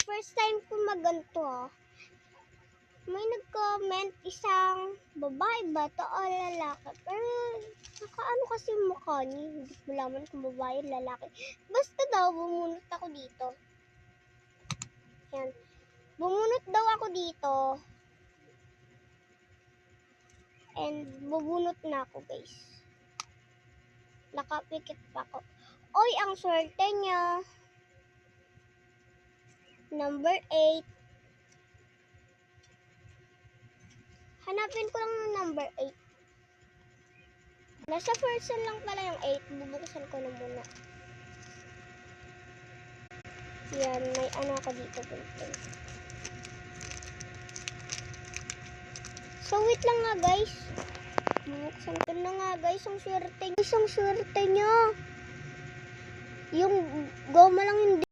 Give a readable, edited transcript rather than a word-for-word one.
First time ko maganto May nag-comment isang babae ba to o lalaki. Pero nakaano kasi yung mukha niya. Hindi ko malaman kung babae o lalaki. Basta daw bumunot ako dito. Yan. Bumunot daw ako dito. And bubunot na ako guys. Nakapikit pa ako. Oy, ang swerte niya. Number 8. Hanapin ko lang ng number 8. Nasa person lang pala yung 8. Bubuksan ko na muna. Yan, may ano ako dito. So, wait lang nga guys. Bubuksan ko na nga guys. Ang swerte niya. Yung goma lang hindi.